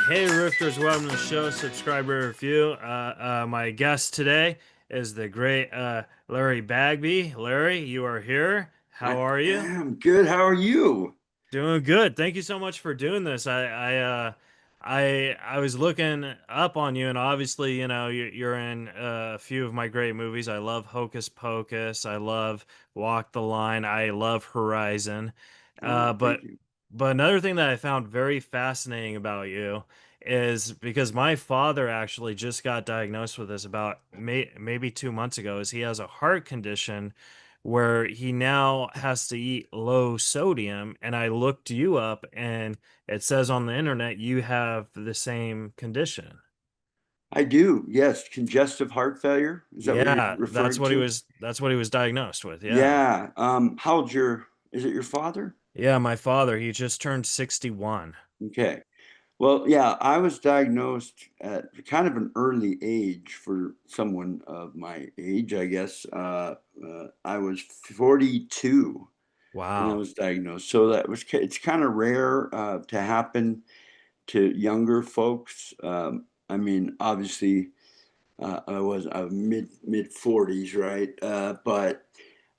Hey, Rifters, welcome to the show. Subscriber review. My guest today is the great Larry Bagby. Larry, you are here. How I are you? am good. How are you? Doing good. Thank you so much for doing this. I was looking up on you, and obviously, you're in a few of my great movies. I love Hocus Pocus. I love Walk the Line. I love Horizon. Uh, Oh, but thank you. but another thing that I found very fascinating about you is because my father actually just got diagnosed with this about maybe 2 months ago. Is he has a heart condition where he now has to eat low sodium. And I looked you up, and it says on the internet you have the same condition. I do. Yes, congestive heart failure. Is that what you're Yeah, referring to? that's what he was diagnosed with. Yeah. Yeah. How old's is it your father? Yeah, my father, he just turned 61. Okay. Well, yeah, I was diagnosed at kind of an early age for someone of my age, I guess. I was 42 when I Wow. was diagnosed. So it's kind of rare to happen to younger folks. I mean, obviously, I was mid 40s, right? But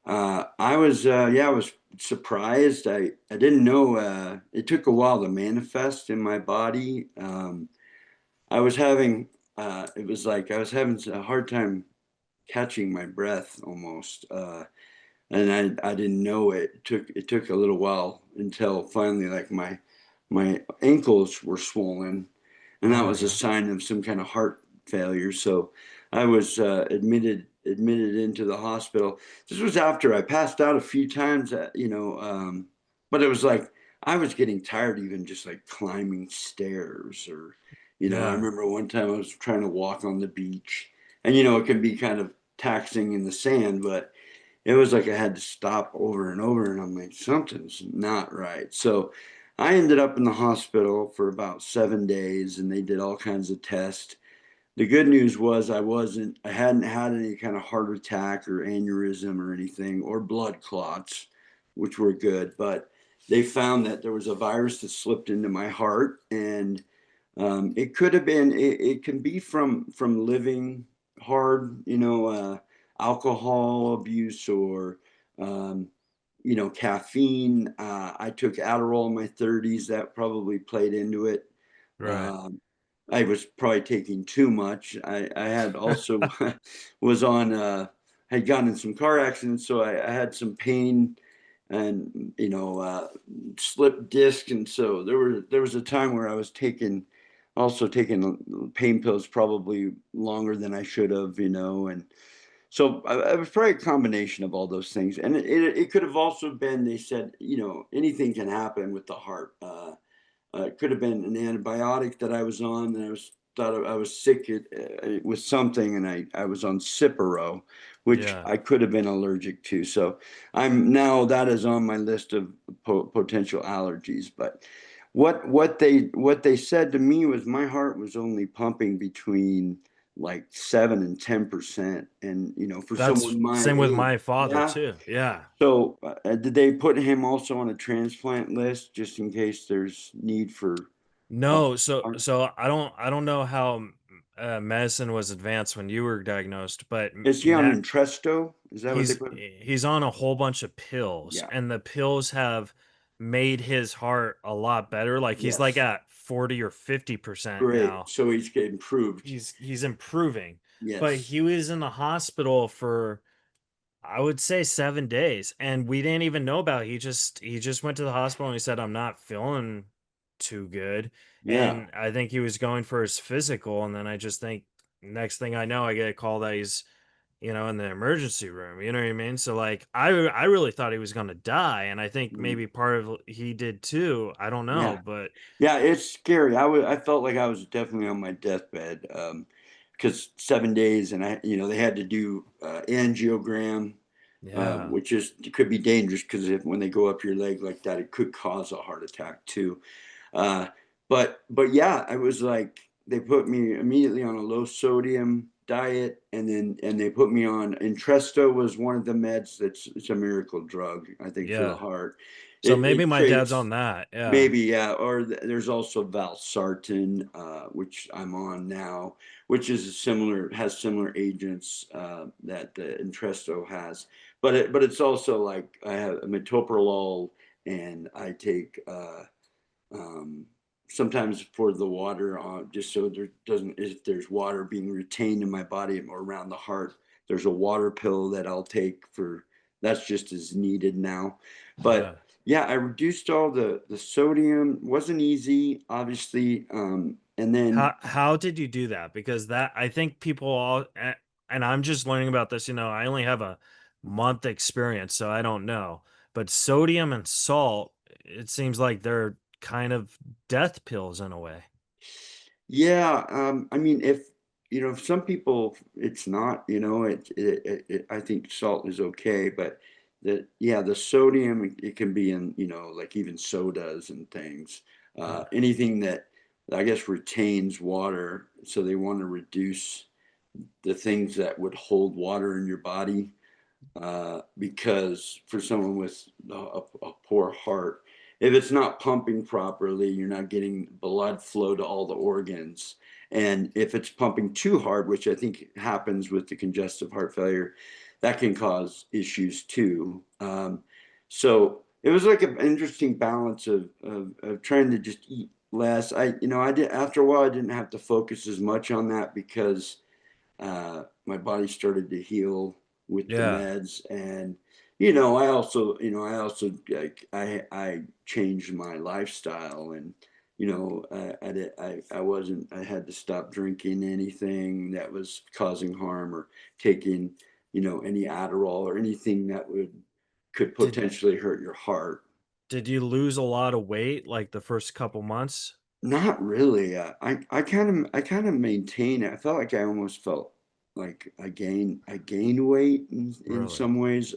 I was surprised. I didn't know. It took a while to manifest in my body. I was having it was like I was having a hard time catching my breath almost, and I didn't know it. It took a little while until finally, like my ankles were swollen, and Oh that my was a God. sign of some kind of heart failure. So I was admitted into the hospital. This was after I passed out a few times, but it was like I was getting tired even just like climbing stairs or, I Yeah. remember one time I was trying to walk on the beach, and it can be kind of taxing in the sand, but it was like I had to stop over and over, and I'm like, something's not right. So I ended up in the hospital for about 7 days, and they did all kinds of tests. The good news was I hadn't had any kind of heart attack or aneurysm or anything or blood clots, which were good. But they found that there was a virus that slipped into my heart, and it could have been. It can be from living hard, alcohol abuse or um, caffeine. I took Adderall in my 30s. That probably played into it. Right. Um, I was probably taking too much. I had also was on had gotten in some car accidents, so I had some pain and slip disc, and so there was a time where I was taking pain pills probably longer than I should have, and so I was probably a combination of all those things, and it could have also been. They said anything can happen with the heart. It could have been an antibiotic that I was on, and I was sick with something, and I was on Cipro, which Yeah. I could have been allergic to. So I'm now that is on my list of potential allergies. But what they said to me was my heart was only pumping between like 7 and 10%, and for That's someone my same with age, my father yeah. too. Yeah. So, did they put him also on a transplant list just in case there's need for? Uh, No, so I don't know how medicine was advanced when you were diagnosed, but is he on now Entresto? Is that what they he's put? he's on a whole bunch of pills, Yeah. and the pills have made his heart a lot better. Like he's like Yes. at 40 or 50% Great. now. So he's getting improved. He's improving. But Yes. he was in the hospital for, I would say, 7 days, and we didn't even know about it. He just went to the hospital and he said, "I'm not feeling too good." Yeah. And I think he was going for his physical, and then I just think next thing I know, I get a call that he's, in the emergency room. You know what I mean? So like I really thought he was gonna die, and I think Mm. maybe part of he did too. I don't know, Yeah. but Yeah. It's scary. I felt like I was definitely on my deathbed. Because 7 days, and they had to do angiogram, yeah. which could be dangerous because when they go up your leg like that, it could cause a heart attack too. Uh, but yeah, I was like they put me immediately on a low sodium. diet, and they put me on Entresto was one of the meds that's it's a miracle drug, I think, for the Yeah. heart. So It maybe my dad's on creates that. Yeah. maybe, yeah, or there's also valsartan, which I'm on now, which is a similar has similar agents that the Entresto has, but it's also like I have metoprolol, and I take um, sometimes for the water just so there doesn't if there's water being retained in my body or around the heart, there's a water pill that I'll take for that's just as needed now. Yeah. But yeah, I reduced all the sodium. Wasn't easy, obviously. And then How did you do that? Because that I think people all and I'm just learning about this, I only have a month experience, so I don't know. But sodium and salt, it seems like they're kind of death pills in a way. yeah, I mean, if some people it's not, I think salt is okay, but the sodium it can be in, like even sodas and things. Yeah. Anything that I guess retains water, so they want to reduce the things that would hold water in your body, because for someone with a poor heart, if it's not pumping properly, you're not getting blood flow to all the organs. And if it's pumping too hard, which I think happens with the congestive heart failure, that can cause issues too. So it was like an interesting balance of trying to just eat less. I did after a while, I didn't have to focus as much on that because my body started to heal with the Yeah. meds, and I also like I changed my lifestyle, and I wasn't I had to stop drinking anything that was causing harm, or taking any Adderall or anything that would could Did potentially hurt your heart. did you lose a lot of weight like the first couple months? Not really. I kind of maintain it. I felt like I almost felt like I gained weight in Really? some ways.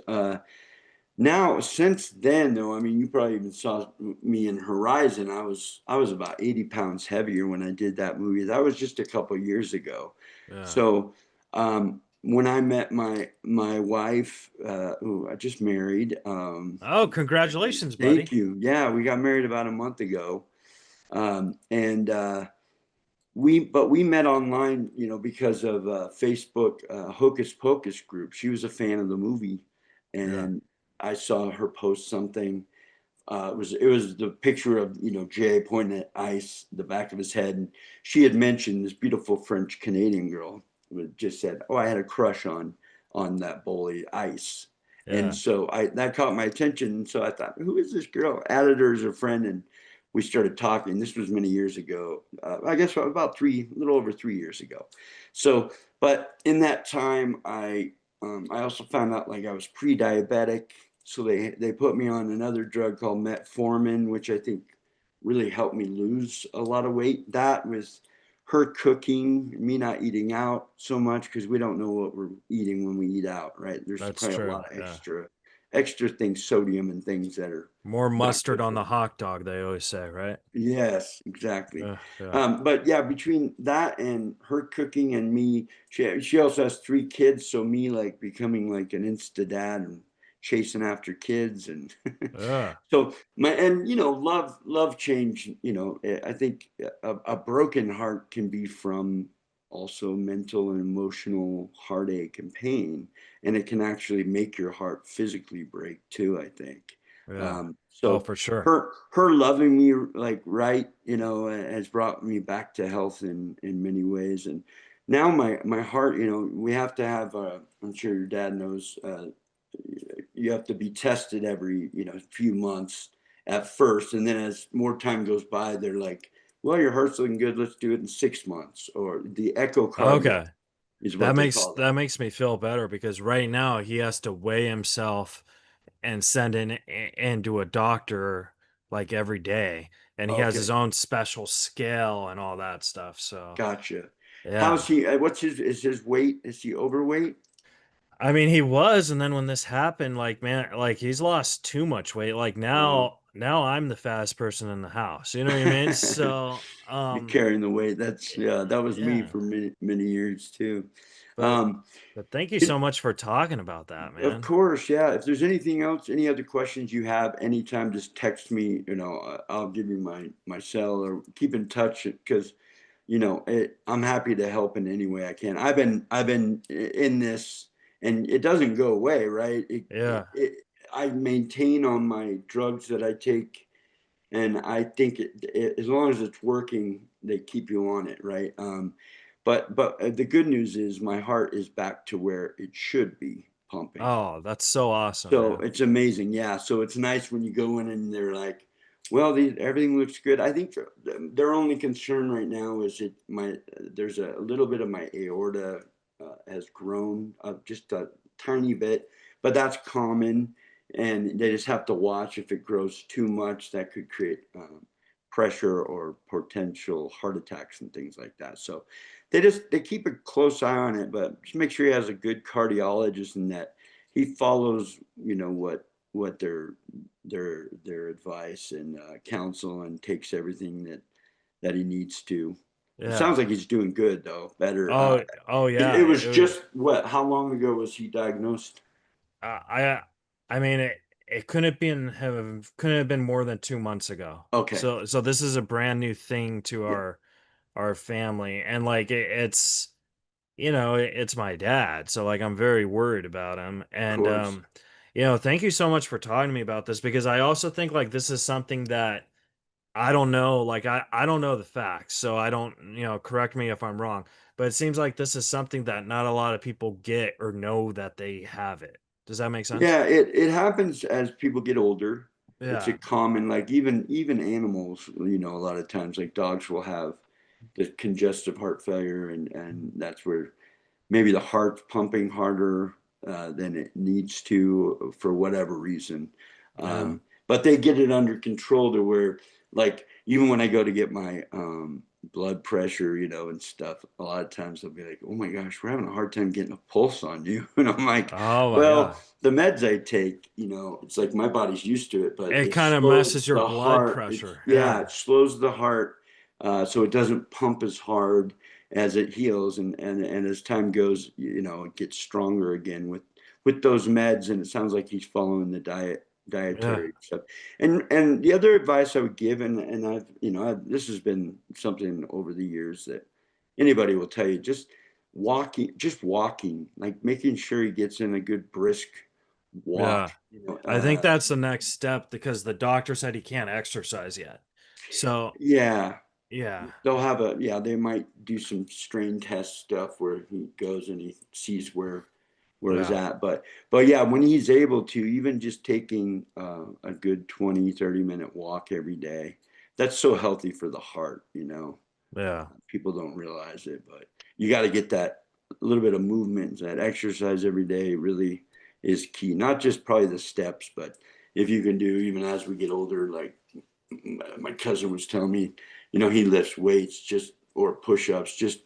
Now since then though, I mean, you probably even saw me in Horizon. I was about 80 pounds heavier when I did that movie. That was just a couple years ago. Yeah. So when I met my wife, who I just married, Oh, congratulations, thank buddy. you. Yeah, we got married about a month ago. And we met online, because of Facebook Hocus Pocus group. She was a fan of the movie, Yeah. and I saw her post something. It was the picture of Jay pointing at ice, the back of his head, and she had mentioned this beautiful French Canadian girl who just said, "Oh, I had a crush on that bully Ice," and Yeah. so I that caught my attention. So I thought, "Who is this girl?" Added her as a friend, and we started talking. This was many years ago. I guess about a little over 3 years ago. So, but in that time, I also found out like I was pre-diabetic, so they put me on another drug called metformin, which I think really helped me lose a lot of weight. That was her cooking, me not eating out so much because we don't know what we're eating when we eat out, right? There's That's probably a true. lot of Yeah. extra things, sodium and things that are More not mustard good on for the you. hot dog, they always say, right? Yes, exactly. Yeah. Yeah. But yeah, between that and her cooking and me, she also has 3 kids, so me like becoming like an insta dad and chasing after kids, and Yeah. so love change. I think a broken heart can be from also mental and emotional heartache and pain, and it can actually make your heart physically break too, I think. Yeah. Oh, So for sure. her loving me like right, has brought me back to health in many ways. And now my heart, we have to have I'm sure your dad knows, you have to be tested every few months at first, and then as more time goes by, they're like, well, your heart's looking good, let's do it in 6 months, or the echocardiogram Okay. is That what they makes call that that. makes me feel better because right now he has to weigh himself and send into a doctor like every day, and he has his Okay, own special scale and all that stuff. So, gotcha. How's yeah. he, what's his weight, is he overweight? I mean, he was, and then when this happened, like, man, like he's lost too much weight. Like Wow. now I'm the fast person in the house. You know what I mean? So, You're carrying the weight. Yeah, that was me yeah, for many years too. but Um, thank you so it, much for talking about that, of man. course, yeah. If there's anything else, any other questions you have, anytime, just text me. I'll give you my cell or keep in touch because I'm happy to help in any way I can. I've been in this, and it doesn't go away, right? Yeah. I maintain on my drugs that I take, and I think as long as it's working, they keep you on it, right? But the good news is my heart is back to where it should be pumping. Oh, that's so awesome, So man. it's amazing, yeah. So it's nice when you go in and they're like, "Well, everything looks good." I think their only concern right now is there's a little bit of my aorta has grown just a tiny bit, but that's common, and they just have to watch if it grows too much. That could create pressure or potential heart attacks and things like that. So they keep a close eye on it, but just make sure he has a good cardiologist and that he follows, what their advice and counsel, and takes everything that he needs to. It Yeah. sounds like he's doing good though. Better. Oh It yeah. was just what? How long ago was he diagnosed? I I mean it couldn't have been more than 2 months ago. Okay, So this is a brand new thing to yeah, our family, and like it's it's my dad, so like I'm very worried about him. of And course. thank you so much for talking to me about this, because I also think like this is something that I don't know, like I don't know the facts, so I don't, correct me if I'm wrong, but it seems like this is something that not a lot of people get or know that they have it. Does that make sense? Yeah, it happens as people get older. It's a Yeah. common, like even animals, a lot of times, like dogs will have the congestive heart failure, and that's where maybe the heart's pumping harder than it needs to for whatever reason. Yeah. But they get it under control to where, like, even when I go to get my blood pressure, and stuff, a lot of times they'll be like, "Oh my gosh, we're having a hard time getting a pulse on you." And I'm like, Oh my "Well, god. the meds I take, it's like my body's used to it, but It it kind of messes slows your the blood heart. pressure. Yeah, Yeah. it slows the heart, so it doesn't pump as hard as it heals, and as time goes, it gets stronger again with those meds. And it sounds like he's following the Yeah. dietary stuff. And the other advice I would give, and this has been something over the years that anybody will tell you, just walking, like making sure he gets in a good brisk walk. Yeah. I think that's the next step, because the doctor said he can't exercise yet. So, Yeah, yeah. they might do some strain test stuff where he goes and he sees where he's Yeah. at. But yeah, when he's able to, even just taking a good 20-30 minute walk every day, that's so healthy for the heart. Yeah. People don't realize it, but you got to get that little bit of movement, that exercise every day really is key. Not just probably the steps, but if you can do, even as we get older, like my cousin was telling me, he lifts weights just or push-ups just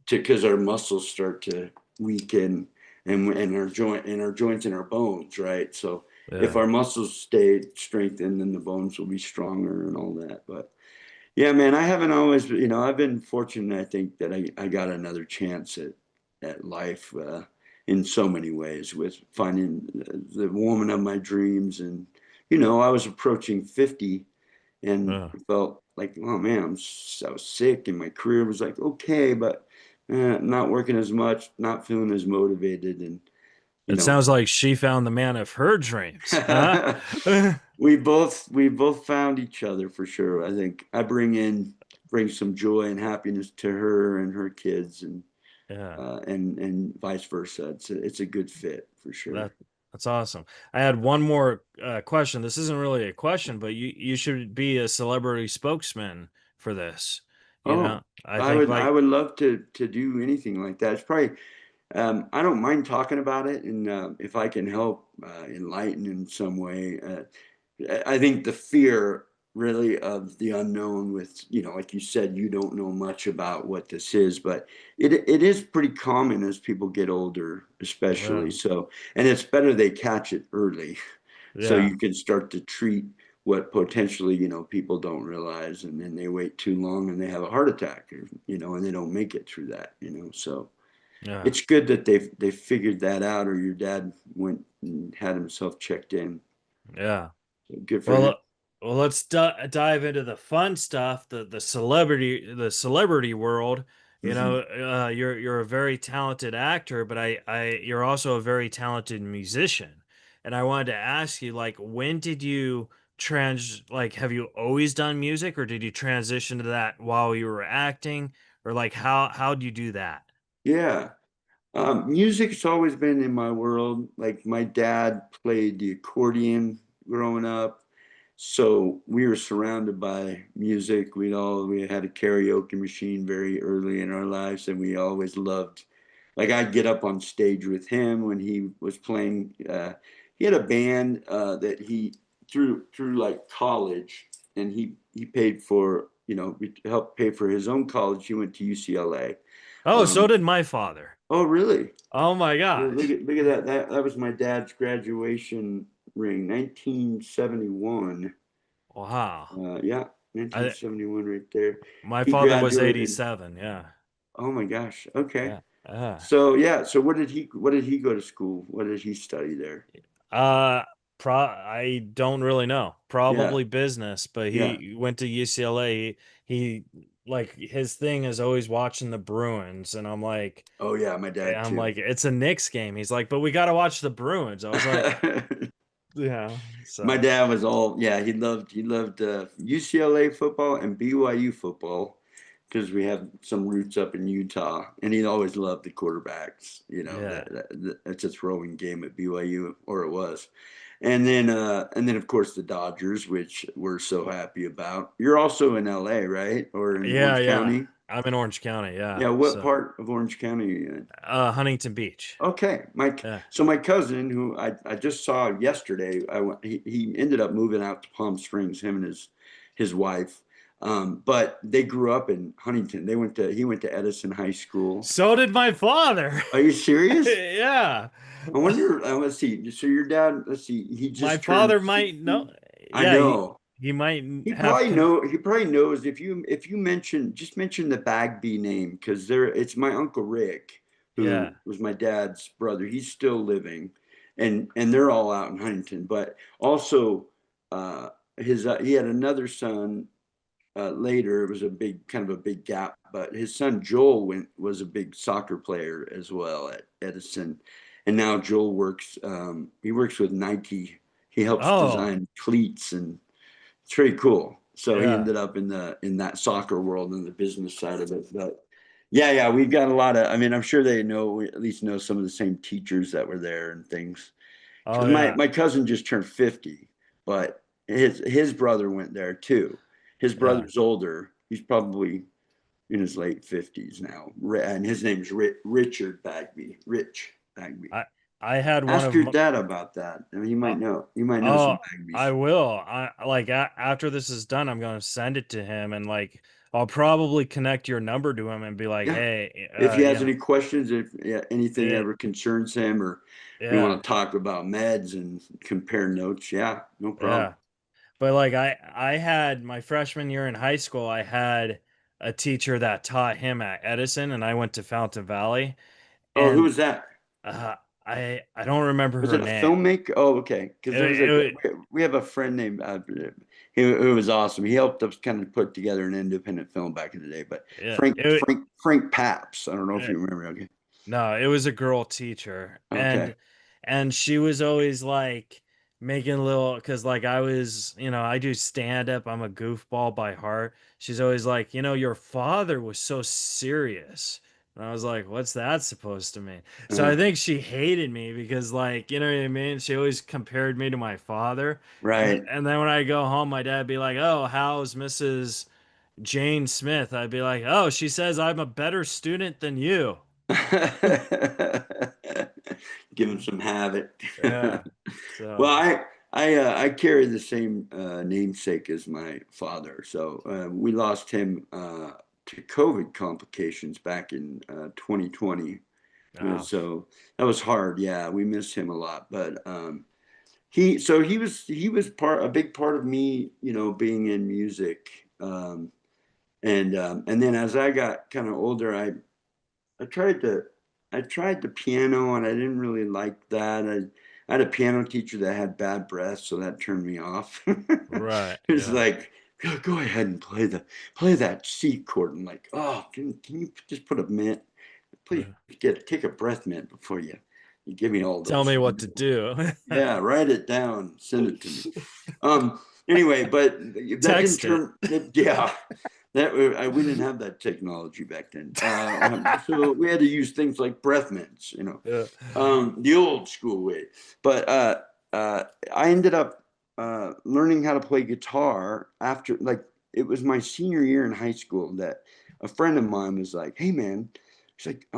to because our muscles start to weaken, and our joints and our bones, right? So if Yeah. our muscles stay strengthened, then the bones will be stronger and all that. But yeah, man, I haven't always, I've been fortunate, I think, that I got another chance at life in so many ways, with finding the woman of my dreams. And, I was approaching 50 and Yeah. felt like, oh man, I was sick and my career was like, okay, but not working as much, not feeling as motivated. And, you It know, sounds like she found the man of her dreams, huh? we both found each other for sure. I think I bring some joy and happiness to her and her kids, Yeah. and vice versa. It's a good fit for sure. That that's awesome. I had one more question. This isn't really a question, but you should be a celebrity spokesman for this. Oh, I I think would I like would love to do anything like that. It's probably I don't mind talking about it, and if I can help enlighten in some way. I think the fear really of the unknown, with, like you said, you don't know much about what this is, but it is pretty common as people get older, yeah, especially. So, and it's better they catch it early so yeah, you can start to treat what potentially, people don't realize, and then they wait too long and they have a heart attack, or, and they don't make it through that. So Yeah. it's good that they figured that out, or your dad went and had himself checked in. Yeah. So good for Well, him. well, let's dive into the fun stuff, the celebrity world. Hmm. You're a very talented actor, but you're also a very talented musician. And I wanted to ask you, like, when did you have you always done music, or did you transition to that while you were acting, or like how do you do that? Yeah. Music's always been in my world. Like my dad played the accordion growing up. So we were surrounded by music. We had a karaoke machine very early in our lives, and we always loved. Like I'd get up on stage with him when he was playing. He had a band that he through like college, and he paid for. We helped pay for his own college. He went to UCLA. Oh, so Um, did my father. oh, really? Oh my Well, look gosh. at look at that. That was my dad's graduation ring, 1971. Wow. Yeah, I 1971 right there. My He father was graduated. 87. Yeah. Oh my gosh. Okay. Yeah. Uh, So yeah, so what did he go to school? What did he study there? uh, I don't really know. Yeah. Probably business, but Yeah. he went to UCLA. He like his thing is always watching the Bruins, and Oh yeah, my dad I'm too. like, it's a Knicks game. He's like, but we got to watch the Bruins. I was like, yeah. My So dad was all, yeah, he loved UCLA football and BYU football because we have some roots up in Utah, and he always loved the quarterbacks. yeah. That's a throwing game at BYU, or it was. And then of course the Dodgers, which we're so happy about. You're also in LA, right? Or in Yeah, Orange yeah. County? I'm in Orange County. Yeah, Yeah. what So part of Orange County are you in? Huntington Beach. Okay, Yeah. so my cousin, who I just saw yesterday, he ended up moving out to Palm Springs, him and his wife, but they grew up in Huntington. He went to Edison High School. So did my father. Are you serious? Yeah. I wonder. Let's see. So your dad, let's see, he My just turned father might know. 60. I Yeah, know. he might He have probably know. He probably knows if you mention the Bagby name, because it's my uncle Rick, yeah. who was my dad's brother. He's still living, and they're all out in Huntington. But also, he had another son later. It was a big kind of a big gap, but his son Joel was a big soccer player as well at Edison, and now Joel works. He works with Nike. He helps Oh, design cleats, and it's pretty cool. So he yeah. ended up in that soccer world and the business side of it. But yeah, yeah, we've got a lot of. I mean, I'm sure we at least know some of the same teachers that were there and things. Oh, Because my yeah. my cousin just turned 50, but his brother went there too. His Yeah. brother's older. He's probably in his late 50s now, and his name's Richard Bagby. Rich Bagby. I I had one Ask of your m- dad about that. I mean, you uh, might know. You might know oh, some I Bagbies. will. After this is done, I'm going to send it to him, and like I'll probably connect your number to him and be like, Yeah. "Hey, If he has any questions, if yeah, anything it ever concerns him, or we yeah. want to talk about meds and compare notes, yeah, no problem. Yeah." But like I had my freshman year in high school, I had a teacher that taught him at Edison, and I went to Fountain Valley, Oh, who and was that? uh, I don't remember Was her it a name. filmmaker? Oh, okay. Because It, there was a it, we have a friend named who was awesome. He helped us kind of put together an independent film back in the day. But yeah, Frank Frank Frank Paps. I don't know if it, you remember. Okay. no, it was a girl teacher, Okay. and she was always like making little because like I was, I do stand up. I'm a goofball by heart. She's always like, your father was so serious. And I was like, what's that supposed to mean? So Uh, I think she hated me because like, you know what I mean? She always compared me to my father. And right. and then when I go home, my dad be like, "Oh, how's Mrs. Jane Smith?" I'd be like, "Oh, she says I'm a better student than you." Give him some habit. Yeah. Well, So, I carry the same namesake as my father. So we lost him to COVID complications back in 2020. ouch. So that was hard. Yeah, we miss him a lot. But he was a big part of me, being in music. And then as I got kind of older, I tried to I tried the piano and I didn't really like that. I had a piano teacher that had bad breath, so that turned me off. Right. It's Yeah. like, go ahead and play that C chord. And like, oh, can you just put a mint, please Yeah. take a breath mint before you give me all Tell those. me what to do. Yeah, write it down, send it to me. Anyway, but that didn't Text it. turn. Yeah, we didn't have that technology back then. So we had to use things like breath mints, Yeah. the old school way. But I ended up learning how to play guitar after, like, it was my senior year in high school that a friend of mine was like, "Hey, man," she's like,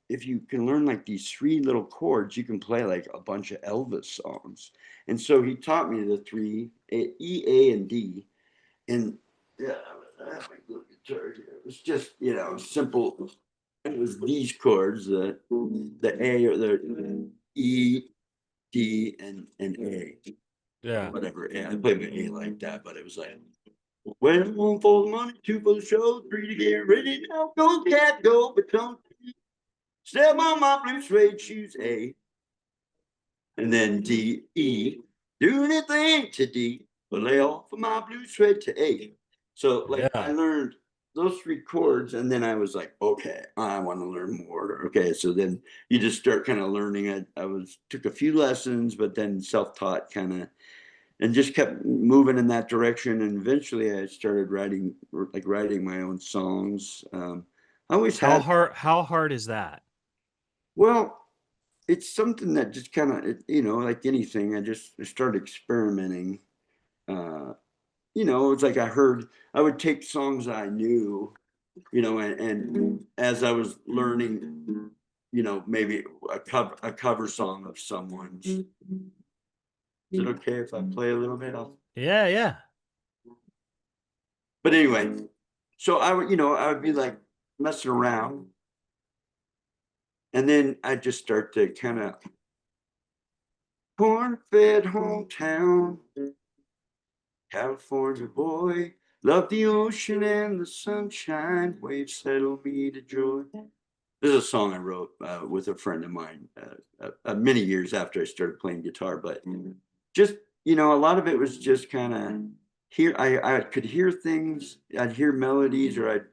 if you can learn like these three little chords, you can play like a bunch of Elvis songs." And so he taught me the three E, A, and D. And yeah, I have my little guitar here. It was just, simple. It was these chords, the A or the E, D, and A, Yeah. whatever. Yeah, I played my A like that, but it was like, when one for the money, two for the show, three to get ready now, go cat go, but don't step on my blue suede shoes, A. And then D, E, do anything to D, but lay off of my blue suede to A. So like I Yeah. learned those three chords, and then I was like, okay, I want to learn more. Okay, so then you just start kind of learning. I took a few lessons, but then self-taught kind of, and just kept moving in that direction. And eventually I started writing my own songs. I always had, How hard is that? well, it's something that just kind of, like anything, I started experimenting. Uh, it's like I would take songs I knew, and as I was learning, maybe a cover song of someone's. Is it okay if I play a little bit? Yeah, yeah. But anyway, so I would be like messing around, and then I just start to kind of corn-fed hometown. California boy, love the ocean and the sunshine, waves settle me to joy. This is a song I wrote with a friend of mine many years after I started playing guitar, but just, a lot of it was just kind of I could hear things, I'd hear melodies, or I'd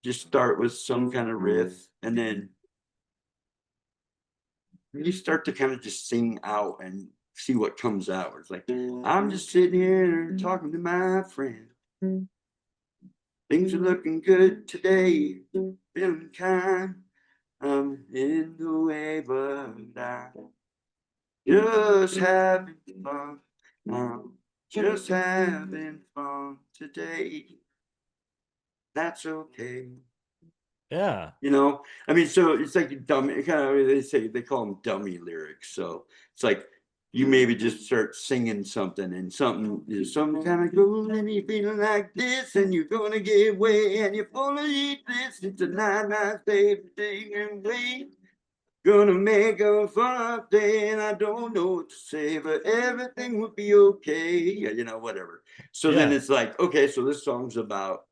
just start with some kind of riff, and then you start to kind of just sing out and see what comes out. It's like, I'm just sitting here talking to my friend. Things are looking good today, feeling kind. I'm in the way, but I just having fun. I'm just having fun today. That's okay. Yeah. I mean, so it's like dummy, kind of, they call them dummy lyrics. So it's like you maybe just start singing something, and something kind of goes, and you feeling like this, and you're gonna get away, and you're gonna eat this. It's a nice day for taking away. Gonna make a fun day, and I don't know what to say, but everything will be okay. Yeah, whatever. So then Yeah. it's like, okay, so this song's about,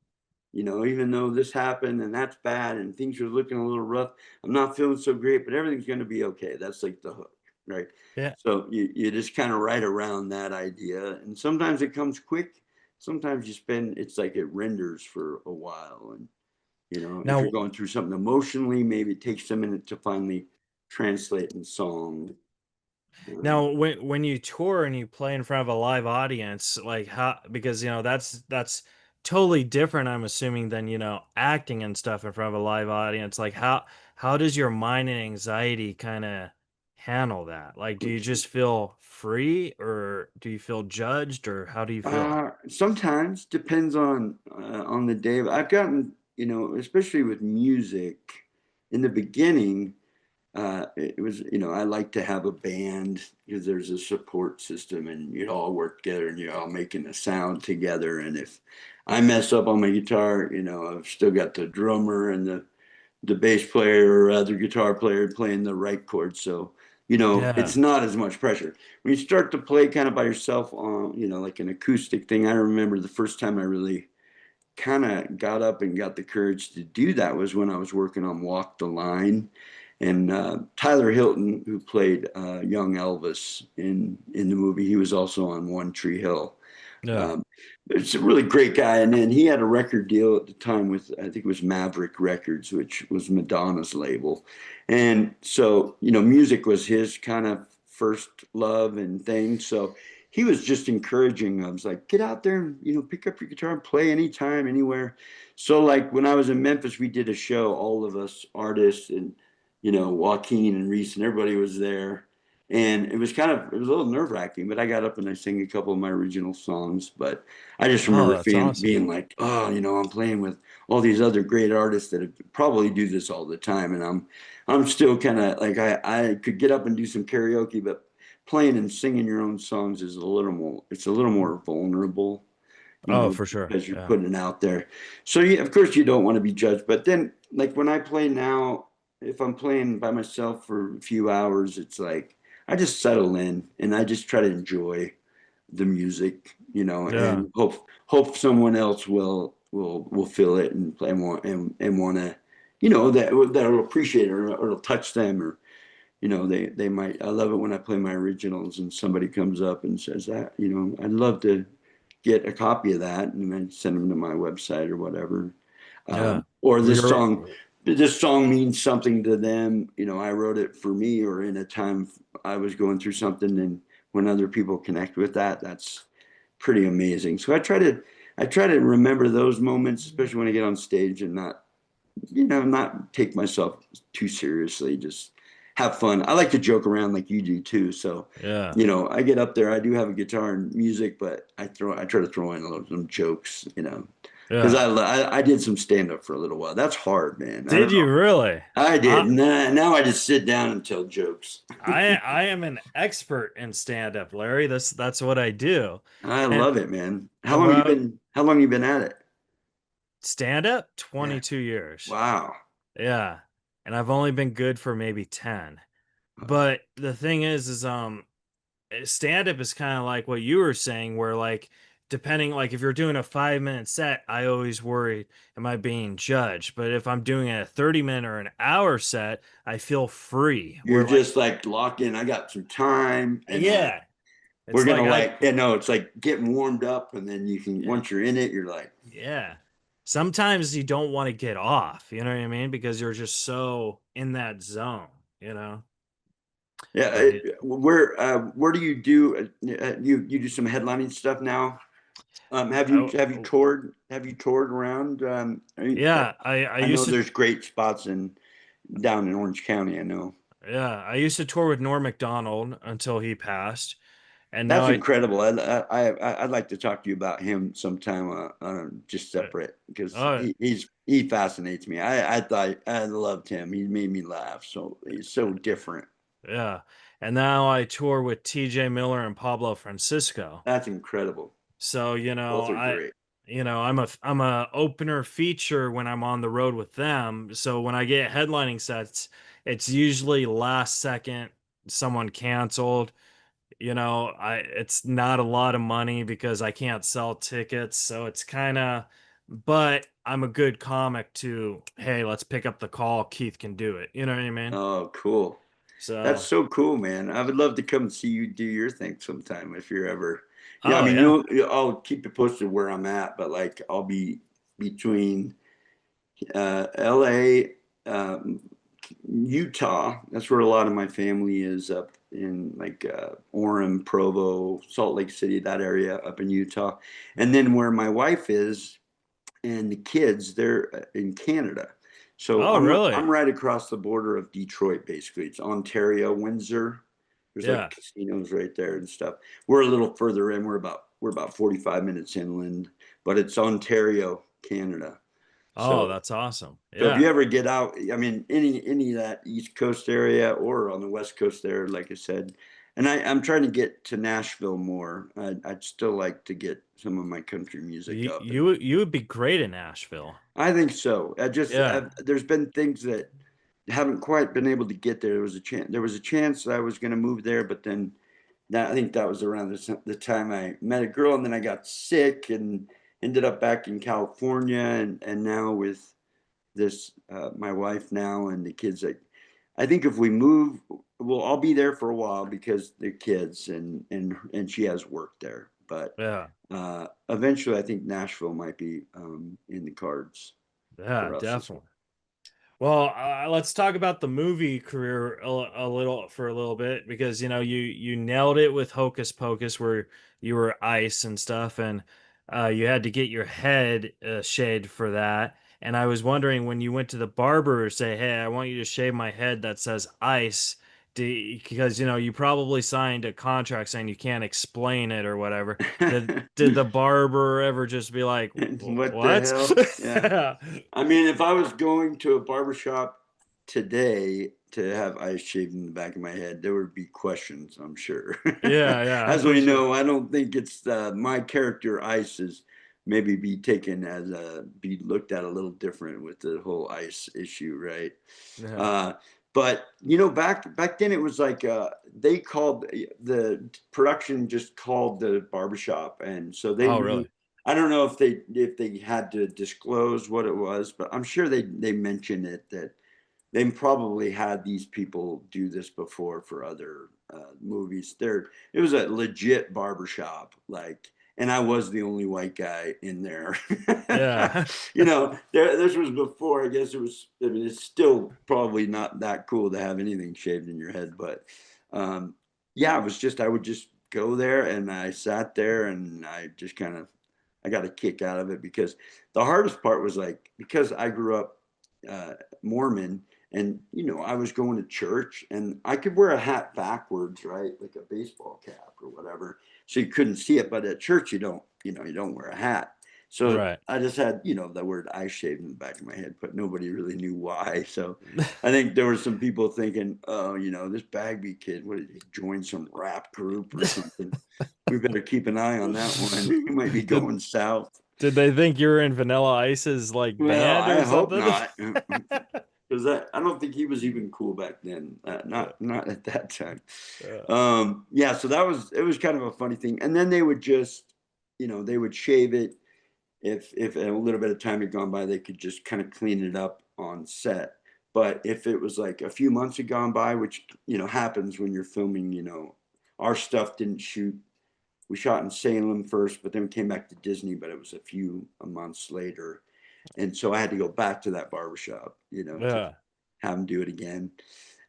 even though this happened and that's bad and things are looking a little rough, I'm not feeling so great, but everything's going to be okay. That's like the hook, right? Yeah. So you just kind of write around that idea. And sometimes it comes quick. Sometimes it's like it renders for a while. And, if you're Now going through something emotionally, maybe it takes a minute to finally translate in song. Um, Now, when you tour and you play in front of a live audience, like how because that's totally different, I'm assuming, than acting and stuff in front of a live audience. Like how does your mind and anxiety kind of handle that? Like, do you just feel free, or do you feel judged, or how do you feel? Sometimes depends on the day. But I've gotten, especially with music in the beginning, it was, I like to have a band because there's a support system and you all work together and you're all making a sound together. And if I mess up on my guitar, I've still got the drummer and the bass player or other guitar player playing the right chord. So, it's Yeah. not as much pressure. When you start to play kind of by yourself on, like an acoustic thing, I remember the first time I really kind of got up and got the courage to do that was when I was working on Walk the Line. And Tyler Hilton, who played young Elvis in the movie, he was also on One Tree Hill. Yeah. Um, it's a really great guy. And then he had a record deal at the time with, I think it was Maverick Records, which was Madonna's label. And so, music was his kind of first love and thing. So he was just encouraging. I was like, get out there and, pick up your guitar and play anytime, anywhere. So, like, when I was in Memphis, we did a show, all of us artists and, Joaquin and Reese and everybody was there. And it was a little nerve wracking, but I got up and I sang a couple of my original songs. But I just Oh, remember that's awesome. being like, oh, I'm playing with all these other great artists that probably do this all the time. And I'm still kind of like, I could get up and do some karaoke, but playing and singing your own songs is it's a little more vulnerable, Oh, for sure. because you're Yeah. putting it out there. So of course you don't want to be judged, but then like when I play now, if I'm playing by myself for a few hours, it's like I just settle in and I just try to enjoy the music, Yeah. and hope someone else will feel it and play and want to, that'll appreciate it or it'll touch them or they might. I love it when I play my originals and somebody comes up and says that, I'd love to get a copy of that and then send them to my website or whatever. Yeah. Or Well, you're this song means something to them. I wrote it for me or in a time I was going through something, and when other people connect with that, that's pretty amazing. So I try to remember those moments, especially when I get on stage and not take myself too seriously, just have fun. I like to joke around like you do too. So, yeah. I get up there, I do have a guitar and music, but I try to throw in a little some jokes, because Yeah. I did some stand up for a little while. That's hard, man. I Did don't you know. really? I did. I Now I just sit down and tell jokes. I am an expert in stand up, Larry. That's what I do. I And love it, man. about How long you been at it? stand up, Yeah. 22 years. Wow. Yeah. And I've only been good for maybe 10. But the thing is stand up is kind of like what you were saying where like depending like if you're doing a 5 minute set, I always worry am I being judged? But if I'm doing a 30 minute or an hour set, I feel free. You're We're like just like locked in. I got some time and yeah. we're It's gonna like I like, it's like getting warmed up, and then you can yeah. once you're in it, you're like, Yeah. Sometimes you don't want to get off, you know what I mean? Because you're just so in that zone, you know? yeah. But it, Where do you do? You do some headlining stuff now. I, Have you toured? Have you toured around? yeah, I I know used to there's great spots in down in Orange County. I know yeah, I used to tour with Norm Macdonald until he passed. And now that's I incredible. I'd like to talk to you about him sometime, just uh, separate because oh he fascinates me. I thought I loved him. He made me laugh. So he's so different. yeah. And now I tour with TJ Miller and Pablo Francisco. That's incredible. So, Both are great. I'm a opener feature when I'm on the road with them. So when I get headlining sets, it's usually last second someone canceled. It's not a lot of money because I can't sell tickets. So it's kind of but I'm a good comic to, hey, let's pick up the call. Keith can do it. You know what I mean? Oh, cool. That's So, so cool, man. I would love to come see you do your thing sometime if you're ever. Yeah, I oh mean, yeah. I'll keep you posted where I'm at, but like I'll be between LA, um, Utah. That's where a lot of my family is up in like Orem, Provo, Salt Lake City, that area up in Utah. And then where my wife is and the kids, they're in Canada. So Oh, really? I'm right across the border of Detroit, basically. It's Ontario, Windsor. There's like Yeah. casinos right there and stuff. We're a little further in. We're about 45 minutes inland, but it's Ontario, Canada. Oh, So that's awesome. so if you Yeah. ever get out, I mean, any of that East Coast area or on the West Coast there, like I said, and I'm trying to get to Nashville more. I'd still like to get some of my country music up, and You would be great in Nashville. I think so. Yeah. There's been things that haven't quite been able to get there. There was a chance that I was gonna move there, but then that I think that was around the time I met a girl, and then I got sick and ended up back in California, and now with this my wife now and the kids. I think if we move, well, I'll be there for a while because the kids and she has work there. But Yeah. eventually, I think Nashville might be in the cards Yeah, for us as well. definitely. Well, let's talk about the movie career a little for a little bit because you nailed it with Hocus Pocus where you were ice and stuff, and you had to get your head shaved for that. And I was wondering when you went to the barber, say, "Hey, I want you to shave my head that says ice," because you probably signed a contract saying you can't explain it or whatever. Did the barber ever just be like, What the "What?" hell? Yeah. I mean, if I was going to a barbershop today to have ice shaved in the back of my head, there would be questions, I'm sure. Yeah, yeah, As for we sure. know, I don't think it's my character ice is maybe be looked at a little different with the whole ice issue, right? Yeah. Uh, but back then it was like they called the production just called the barbershop, and so they Oh, knew. really? I don't know if they had to disclose what it was, but I'm sure they mentioned it that they probably had these people do this before for other movies. It was a legit barbershop, like, and I was the only white guy in there. Yeah. This was before. I guess it was. I mean, it's still probably not that cool to have anything shaved in your head, but um, yeah, it was just I would just go there and I sat there and I just kind of I got a kick out of it because the hardest part was like because I grew up uh, Mormon and I was going to church and I could wear a hat backwards, right, like a baseball cap or whatever, so you couldn't see it. But at church, you don't wear a hat. So Right. I just had the word "eye shaved" in the back of my head, but nobody really knew why. So I think there were some people thinking, oh, this Bagby kid, what did he join some rap group or something? We better keep an eye on that one. He might be Did going south. did they think you were in Vanilla Ice's like Well, band I or hope something? not, because I don't think he was even cool back then. Not at that time. Yeah. Yeah, so it was kind of a funny thing. And then they would just, they would shave it. If a little bit of time had gone by, they could just kind of clean it up on set. But if it was like a few months had gone by, which happens when you're filming, our stuff didn't shoot. We shot in Salem first, but then we came back to Disney, but it was a few months later. And so I had to go back to that barbershop, to Yeah. have them do it again.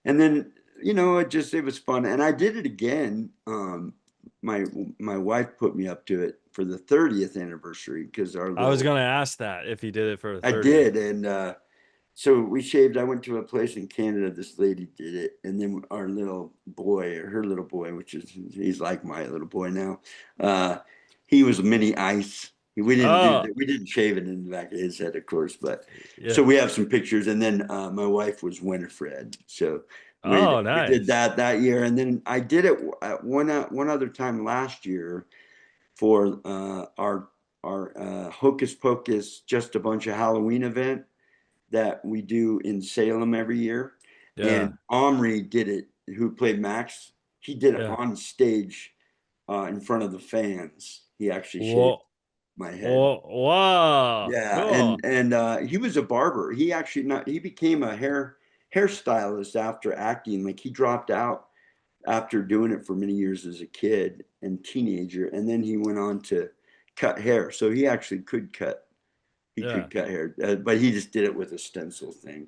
And then, it was fun. And I did it again. My my wife put me up to it for the 30th anniversary because our I was little gonna ask that if you did it for the I 30th. did, and so we shaved. I went to a place in Canada. This lady did it, and then our little boy, or her little boy, which is he's like my little boy now. Uh, he was mini ice. We didn't do Oh, that. We didn't shave it in the back of his head, of course, but so yeah. we have some pictures. And then my wife was Winifred, so Oh, we did nice. that year. And then I did it at one other time last year for our Hocus Pocus, just a bunch of Halloween event that we do in Salem every year. Yeah. And Omri did it, who played Max. He did it Yeah. on stage in front of the fans. He actually shaved Whoa. my head. Whoa. Whoa. Yeah, Cool. and he was a barber. He actually not he became a hairstylist after acting. Like he dropped out after doing it for many years as a kid and teenager, and then he went on to cut hair. So he actually could cut. He Yeah. could cut hair, but he just did it with a stencil thing.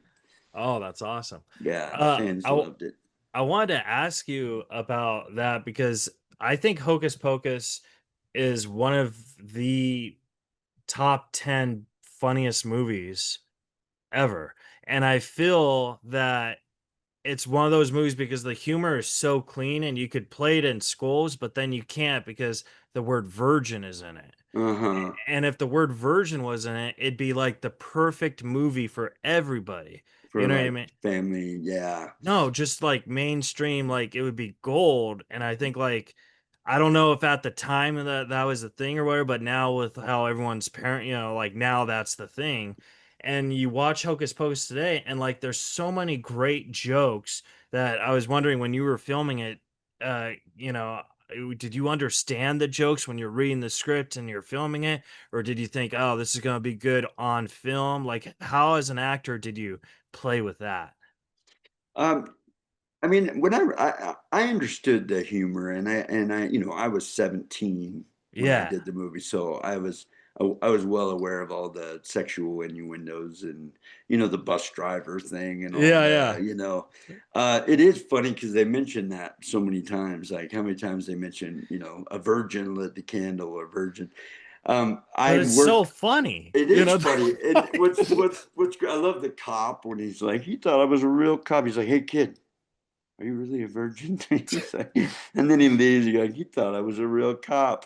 Oh, that's awesome. Yeah, the Uh, fans I loved it. I wanted to ask you about that because I think Hocus Pocus is one of the top 10 funniest movies ever. And I feel that it's one of those movies because the humor is so clean and you could play it in schools, but then you can't because the word virgin is in it. Uh-huh. And if the word virgin was in it, it'd be like the perfect movie for everybody. You For know what I like mean? family, yeah. No, just like mainstream, like it would be gold. And I think like I don't know if at the time that was the thing or whatever, but now with how everyone's parent, like now that's the thing. and you watch Hocus Pocus today, and like there's so many great jokes that I was wondering when you were filming it, you know, did you understand the jokes when you're reading the script and you're filming it, or did you think, oh, this is gonna be good on film? Like, how as an actor did you play with that? Um, I mean, I understood the humor, and you know, I was 17 when I Yeah, did the movie, so I was well aware of all the sexual innuendos and you know the bus driver thing and all yeah, the yeah. you know, it is funny because they mention that so many times. Like how many times they mention you know a virgin lit the candle or virgin. But I it's so worked. funny, It you is know. funny, and I love the cop when he's like he thought I was a real cop. He's like, hey kid, are you really a virgin? He's like, and then he leaves. You're like, he thought I was a real cop.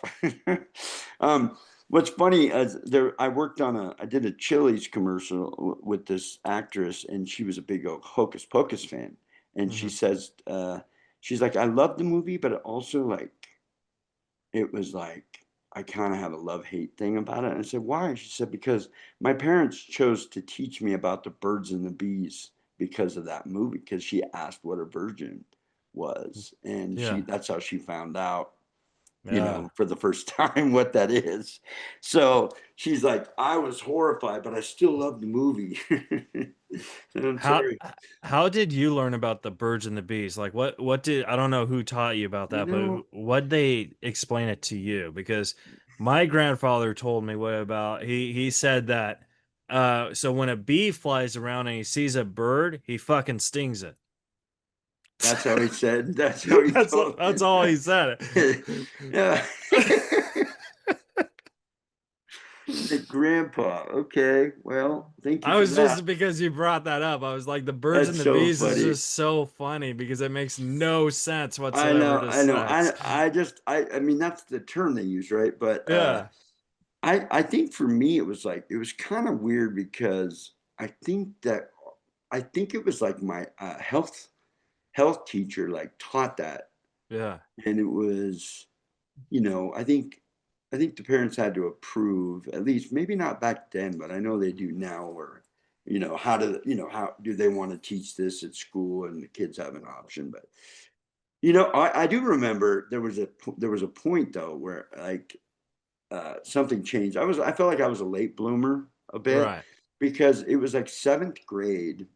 um, what's funny is I did a Chili's commercial with this actress, and she was a big Hocus Pocus fan. And she Mhm. says, she's like, I love the movie, but it also like, it was like, I kind of have a love hate thing about it. And I said, why? She said, because my parents chose to teach me about the birds and the bees because of that movie, because she asked what a virgin was. And Yeah, that's how she found out, you yeah. know, for the first time what that is. So she's like, I was horrified, but I still love the movie. And I'm How sorry. how did you learn about the birds and the bees? Like, what did I don't know who taught you about You that, but know, what they explain it to you? Because my grandfather told me what about he said that, so when a bee flies around and he sees a bird, he fucking stings it. that's how he said, that's how he told That's me. all he said. Yeah. Like, grandpa, okay, well, thank you I for was that. just because you brought that up, I was like, the birds That's and the so bees is funny. just so funny because it makes no sense I whatsoever know, to I know. sex. I mean, that's the term they use, right? But Yeah, I think for me, it was like, it was kind of weird because I think it was like my health teacher like taught that. yeah, And it was, you know, I think the parents had to approve, at least maybe not back then, but I know they do now, or you know, how do they want to teach this at school and the kids have an option. But you know, I do remember there was a point though where like something changed. I felt like I was a late bloomer a bit right. because it was like seventh grade.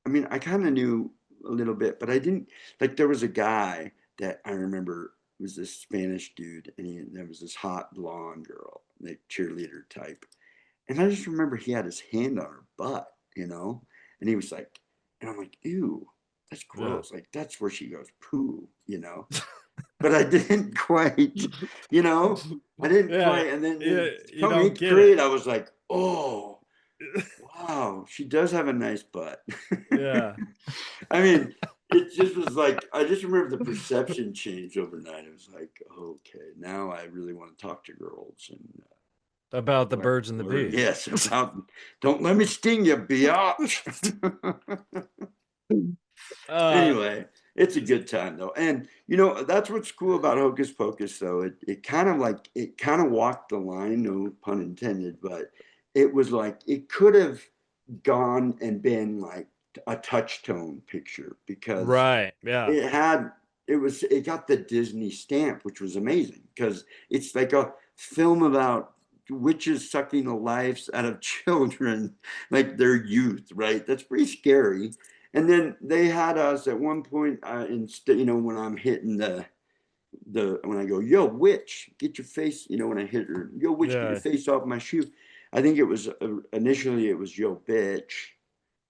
I mean, I kind of knew a little bit, but I didn't like. There was a guy that I remember was this Spanish dude, and there was this hot blonde girl, like cheerleader type, and I just remember he had his hand on her butt, you know, and he was like, and I'm like, ew, that's Yeah. gross. Like that's where she goes poo, you know. But I didn't quite, you know, I didn't Yeah, quite. And yeah, then you come don't eighth get it. grade, I was like, oh, wow, she does have a nice butt. Yeah. I mean, it just was like I just remember the perception changed overnight. It was like, okay, now I really want to talk to girls and About the learn birds and the learn bees. yes about don't let me sting you, biatch. Uh, Anyway, it's a good time though, and you know that's what's cool about Hocus Pocus though. It kind of like it kind of walked the line, no pun intended, but it was like it could have gone and been like a touchstone picture because right, yeah, it had it got the Disney stamp, which was amazing because it's like a film about witches sucking the lives out of children, like their youth, right? That's pretty scary. And then they had us at one point, instead, you know, when I'm hitting the when I go, yo, witch, get your face, you know, when I hit her, yo, witch, get your yeah, face off my shoe. I think it was initially it was yo, bitch,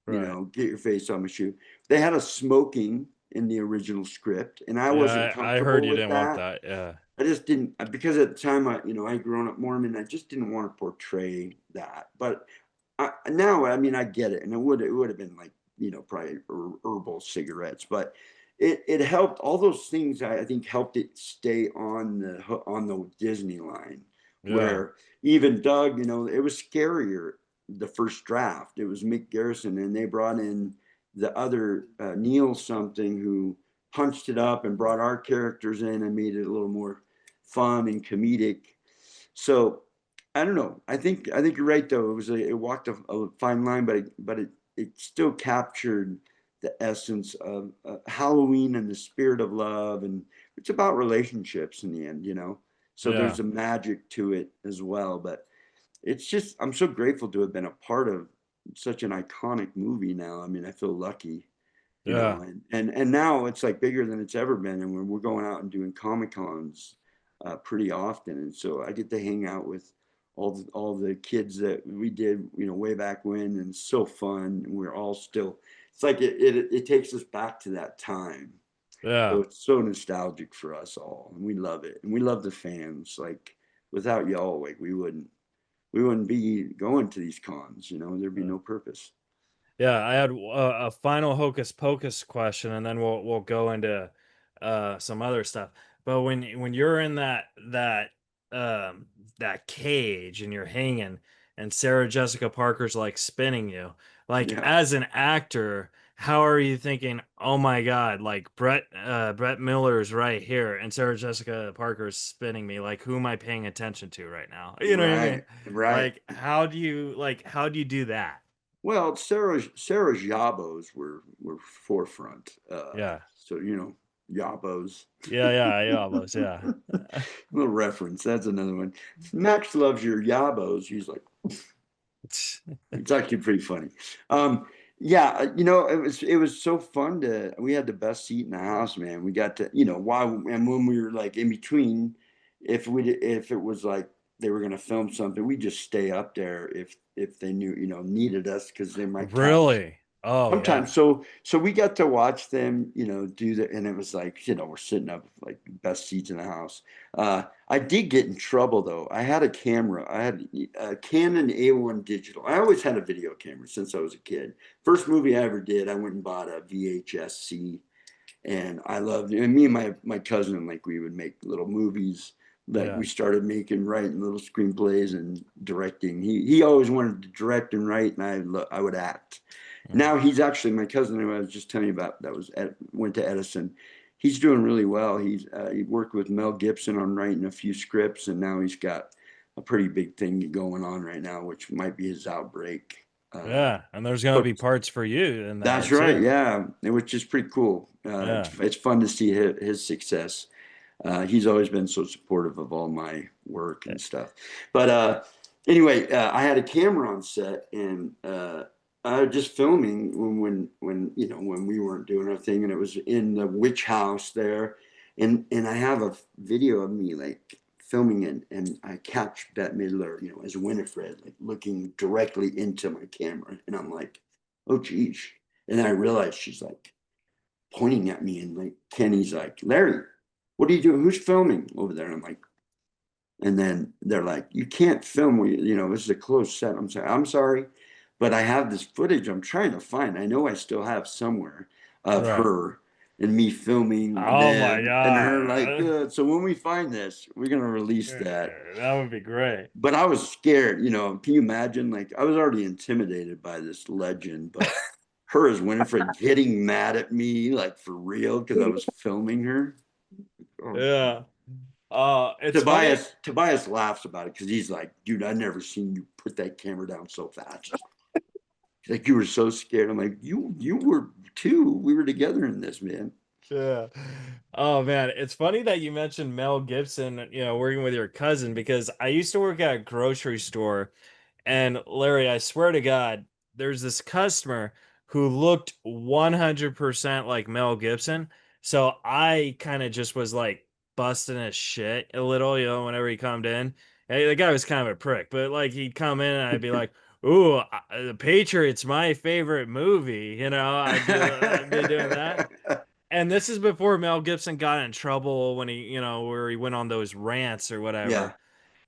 you right. know, get your face on my shoe. They had us smoking in the original script, and I wasn't Yeah, I heard comfortable you with didn't want that. that, yeah. I just didn't because at the time you know, I'd grown up Mormon. I just didn't want to portray that. But now, I mean, I get it, and it would have been like you know probably herbal cigarettes, but it helped. All those things I think helped it stay on the Disney line, Yeah, where even Doug, you know, it was scarier the first draft. It was Mick Garrison, and they brought in the other Neil something who punched it up and brought our characters in and made it a little more fun and comedic. So I don't know. I think you're right though. It walked a fine line, but it still captured the essence of Halloween and the spirit of love, and it's about relationships in the end, you know. So Yeah. there's a magic to it as well. But it's just I'm so grateful to have been a part of such an iconic movie now. I mean, I feel lucky, you know, Yeah. and now it's like bigger than it's ever been, and we're going out and doing Comic Cons pretty often, and so I get to hang out with all the kids that we did, you know, way back when, and it's so fun. And we're all still. It's like it takes us back to that time. So Yeah. it's so nostalgic for us all, and we love it, and we love the fans. Like without y'all, like we wouldn't be going to these cons. You know, there'd be Yeah. no purpose. Yeah, I had a final Hocus Pocus question, and then we'll go into some other stuff. But when you're in um that cage and you're hanging, and Sarah Jessica Parker's like spinning you, like Yeah. as an actor, how are you thinking? Oh my God, like Brett Miller's right here, and Sarah Jessica Parker's spinning me. Like who am I paying attention to right now? You know what I mean? Right. Right. How do you do that? Well, Sarah's yabos were forefront. Yeah. So you know, yabos. Yeah, almost, yeah. Little reference. That's another one. Max loves your yabos. He's like, it's actually pretty funny. Um, yeah, you know, it was so fun to. We had the best seat in the house, man. We got to, you know, while and when we were like in between, if it was like they were gonna film something, we just stay up there if they knew, you know, needed us because they might cast Really? Oh, sometimes. yeah. So we got to watch them, you know, do that, and it was like, you know, we're sitting up like best seats in the house. I did get in trouble though. I had a camera. I had a Canon A1 digital. I always had a video camera since I was a kid. First movie I ever did, I went and bought a VHS-C, and I loved it. And me and my cousin, like we would make little movies. Like Yeah. we started making writing little screenplays and directing. He always wanted to direct and write, and I would act. Mm. Now he's actually my cousin who I was just telling you about that went to Edison. He's doing really well. He worked with Mel Gibson on writing a few scripts, and now he's got a pretty big thing going on right now, which might be his outbreak. Yeah, and there's gonna But be parts for you in that's there right, too. yeah, which is pretty cool. Yeah. It's fun to see his success. He's always been so supportive of all my work Eh, and stuff. But anyway, I had a camera on set, and I was just filming when you know when we weren't doing our thing, and it was in the witch house there, and I have a video of me like filming it, and I captured Bette Midler, you know, as Winifred, like looking directly into my camera, and I'm like, oh geez, and then I realized she's like pointing at me, and like Kenny's like, Larry, what are you doing? Who's filming over there? And I'm like, and then they're like, you can't film. You know, this is a closed set. I'm sorry, but I have this footage I'm trying to find. I know I still have somewhere of right. her and me filming Oh my them and her like, God. so when we find this, we're gonna release that. That would be great. But I was scared, you know. Can you imagine? Like, I was already intimidated by this legend, but her as Winifred getting mad at me, like for real, because I was filming her. Oh. Yeah. It's funny. Tobias laughs about it because he's like, dude, I've never seen you put that camera down so fast. He's like, you were so scared. I'm like, you were too. We were together in this, man. Yeah. Oh man, it's funny that you mentioned Mel Gibson, working with your cousin because I used to work at a grocery store. And Larry, I swear to God, there's this customer who looked 100% like Mel Gibson. So I kind of just was like busting his shit a little, whenever he come in. Hey, the guy was kind of a prick, but like he'd come in and I'd be like, "Ooh, The Patriots, my favorite movie." I'd be doing that. And this is before Mel Gibson got in trouble when where he went on those rants or Yeah. whatever.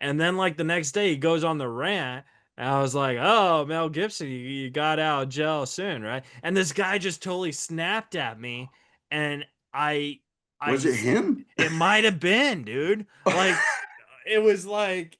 And then like the next day he goes on the rant. And I was like, oh, Mel Gibson, you got out of jail soon, right? And this guy just totally snapped at me. And I, Was it him? it might have been, dude. It was like,